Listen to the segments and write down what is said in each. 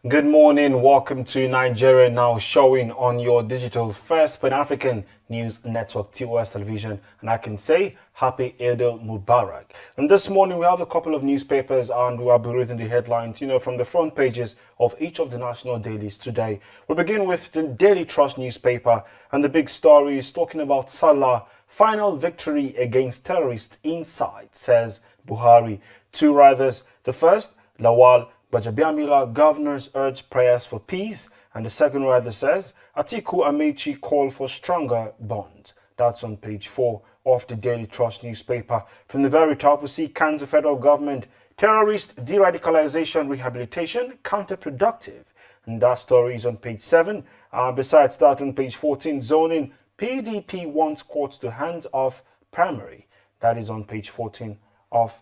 Good morning, welcome to Nigeria Now, showing on your digital first Pan-African news network, TOS Television, and I can say happy Eid al-Mubarak. And this morning we have a couple of newspapers and we will be reading the headlines, from the front pages of each of the national dailies today. We'll begin with the Daily Trust newspaper, and the big story is talking about Salah, final victory against terrorists inside, says Buhari. Two riders, the first, Lawal Bajabiamila, governors urge prayers for peace, and the second rider says Atiku Amechi call for stronger bonds. That's on page 4 of the Daily Trust newspaper. From the very top, we see Kanza federal government terrorist de-radicalization rehabilitation counterproductive, and that story is on page 7. Besides that, on page 14, zoning PDP wants courts to hands off primary. That is on page 14 of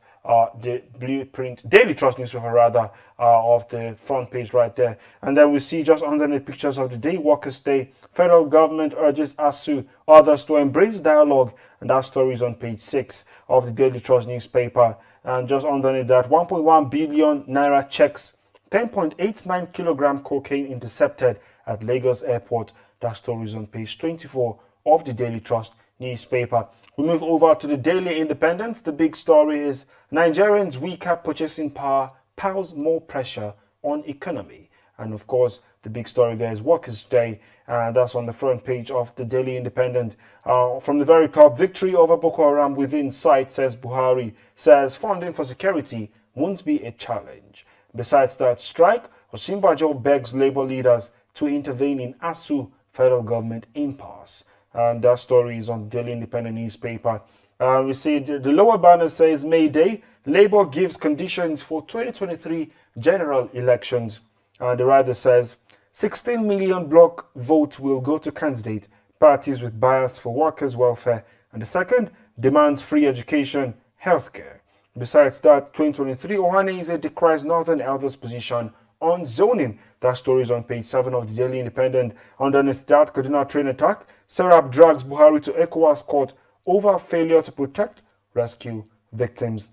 the Blueprint Daily Trust newspaper, of the front page right there. And then we see just underneath pictures of the day, Workers' Day, federal government urges ASU others to embrace dialogue, and that story is on page 6 of the Daily Trust newspaper. And just underneath that, 1.1 billion naira checks, 10.89 kilogram cocaine intercepted at Lagos airport. That story is on page 24 of the Daily Trust newspaper. We move over to the Daily Independent. The big story is Nigerians' weaker purchasing power piles more pressure on economy. And of course, the big story there is Workers' Day. That's on the front page of the Daily Independent. From the very top, victory over Boko Haram within sight, says Buhari. Says funding for security won't be a challenge. Besides that strike, Osinbajo begs Labour leaders to intervene in ASU federal government impasse. And that story is on the Daily Independent newspaper. We see the lower banner says May Day, Labour gives conditions for 2023 general elections. The rider says 16 million block votes will go to candidate parties with bias for workers' welfare. And the second demands free education, healthcare. Besides that, 2023, Ohanaeze decries Northern Elders' position on zoning. That story is on page 7 of the Daily Independent. Underneath that, Kaduna train attack, Serap drags Buhari to ECOWAS court over failure to protect, rescue victims.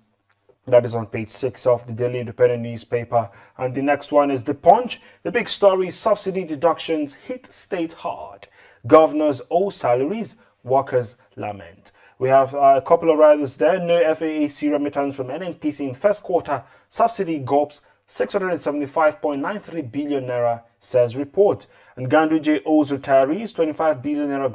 That is on page 6 of the Daily Independent newspaper. And the next one is The Punch. The big story, subsidy deductions hit state hard. Governors owe salaries, workers lament. We have a couple of riders there. No FAAC remittance from NNPC in first quarter. Subsidy gulps 675.93 billion naira, says report. And Ganduje owes retirees 25 billion naira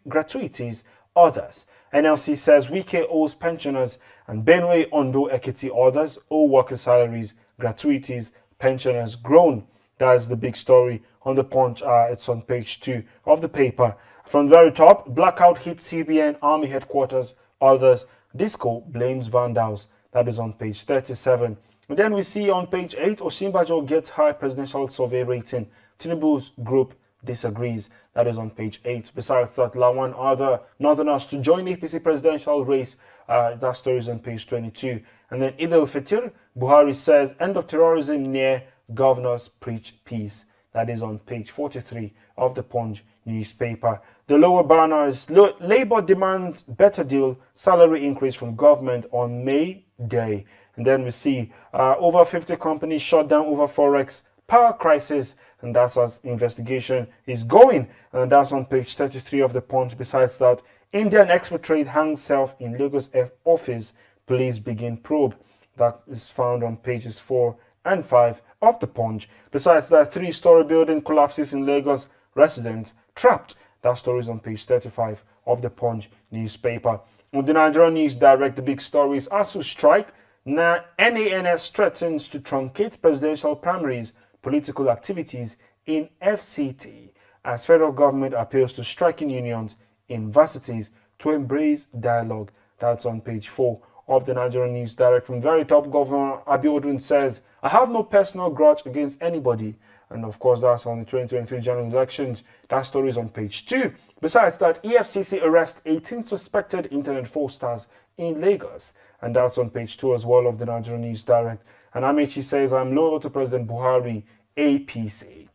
gratuities, others. NLC says Wike owes pensioners, and Benue, Ondo, Ekiti, others owe workers' salaries, gratuities, pensioners grown. That is the big story on the Punch. It's on page 2 of the paper. From the very top, blackout hits CBN Army headquarters, others. Disco blames vandals. That is on page 37. And then we see on page 8, Osinbajo gets high presidential survey rating. Tinubu's group disagrees. That is on page 8. Besides that, Lawan other northerners to join APC presidential race. That story is on page 22. And then Eid al-Fitr, Buhari says end of terrorism near, governors preach peace. That is on page 43 of the Punch newspaper. The lower banner is Labour demands better deal, salary increase from government on May Day. And then we see over 50 companies shut down over Forex power crisis, and that's as investigation is going. And that's on page 33 of the Punch. Besides that, Indian export trade hangs self in Lagos office, police begin probe. That is found on pages 4 and 5 of the Punch. Besides that, 3-story building collapses in Lagos, residents trapped. That story is on page 35 of the Punch newspaper. On the Nigerian News Direct, the big story is ASU strike. NANS threatens to truncate presidential primaries, political activities in FCT, as federal government appeals to striking unions in varsities to embrace dialogue. That's on page 4 of the Nigerian News Direct. From very top, Governor Abiodun says, I have no personal grudge against anybody. And of course, that's on the 2023 general elections. That story is on page 2. Besides that, EFCC arrests 18 suspected internet fraudsters in Lagos. And that's on page 2 as well of the Nigerian News Direct. And Amechi says, I'm loyal to President Buhari, APC.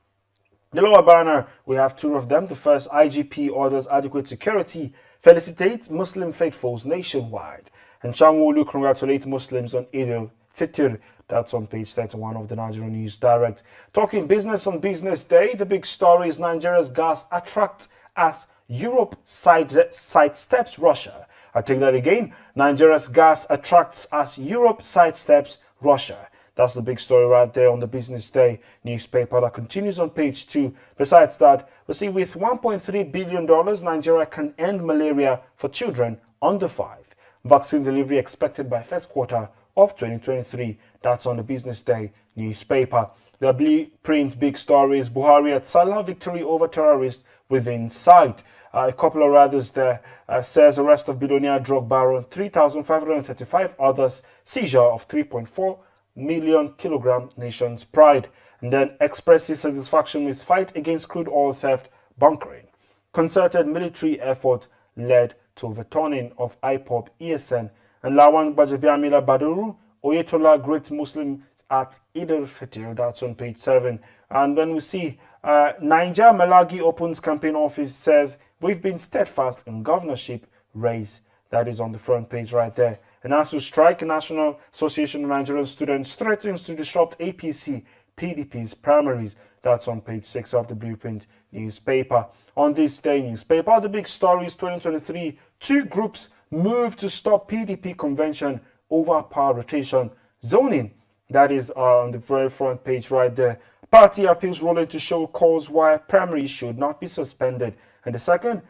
The lower banner, we have 2 of them. The first, IGP orders adequate security, felicitates Muslim faithfuls nationwide. And Sanwo-Olu congratulates Muslims on Eid al-Fitr. That's on page 31 of the Nigerian News Direct. Talking business on Business Day, the big story is Nigeria's gas attracts as Europe sidesteps Russia. I take that again. Nigeria's gas attracts as Europe sidesteps Russia. That's the big story right there on the Business Day newspaper that continues on page 2. Besides that, we see with $1.3 billion, Nigeria can end malaria for children under 5. Vaccine delivery expected by first quarter of 2023. That's on the Business Day newspaper. The blueprint big stories: Buhari at Salah, victory over terrorists within sight. A couple of others there says arrest of billionaire drug baron, 3,535 others, seizure of 3.4 million kilogram nation's pride. And then expresses satisfaction with fight against crude oil theft bunkering. Concerted military effort led to overturning of IPOB, ESN, and Lawan Gbajabiamila Baduru, Oyetola great Muslim at Eid al-Fitr. That's on page 7. And then we see Niger Malagi opens campaign office, says we've been steadfast in governorship race. That is on the front page right there. And as to strike, National Association of Nigerian Students threatens to disrupt APC PDP's primaries. That's on page 6 of the Blueprint newspaper. On this day newspaper, the big stories 2023, 2 groups move to stop PDP convention over power rotation zoning. That is on the very front page right there. Party appeals rolling to show cause why primaries should not be suspended. And the second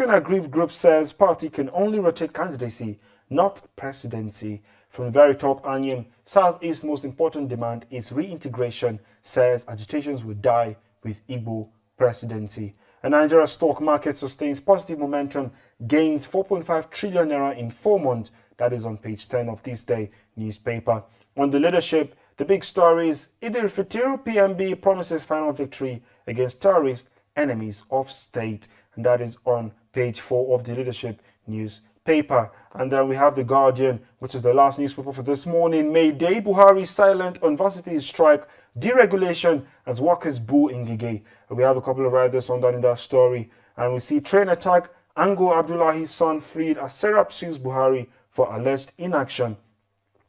aggrieved group says party can only rotate candidacy, not presidency. From the very top, Anyim, Southeast most important demand is reintegration, says agitations will die with Igbo presidency. And Nigeria's stock market sustains positive momentum, gains 4.5 trillion naira in 4 months. That is on page 10 of this day newspaper. On the leadership, the big story is Eid al-Fitr, PMB promises final victory against terrorist enemies of state. And that is on page 4 of the leadership newspaper. And then we have The Guardian, which is the last newspaper for this morning. May Day, Buhari silent on varsity strike, deregulation as workers boo in Gige. We have a couple of writers on that in that story. And we see train attack, Ango Abdullahi's son freed as Serap sues Buhari for alleged inaction.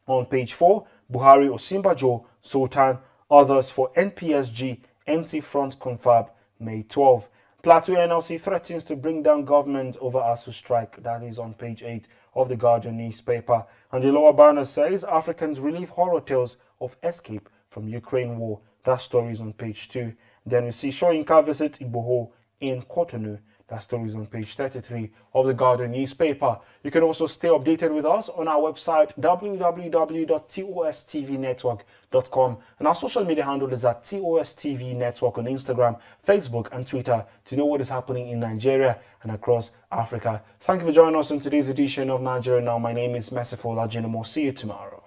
On page 4, Buhari, Osinbajo, Sultan, others for NPSG, MC Front confab, May 12. Plateau NLC threatens to bring down government over ASU strike. That is on page 8 of the Guardian newspaper. And the lower banner says Africans relive horror tales of escape from Ukraine war. That story is on page 2. Then we see Soyinka visit Igboho in Cotonou. That story is on page 33 of the Guardian newspaper. You can also stay updated with us on our website www.tostvnetwork.com, and our social media handle is at TOSTV Network on Instagram, Facebook and Twitter to know what is happening in Nigeria and across Africa. Thank you for joining us in today's edition of Nigeria Now. My name is Merciful Ajinomo. See you tomorrow.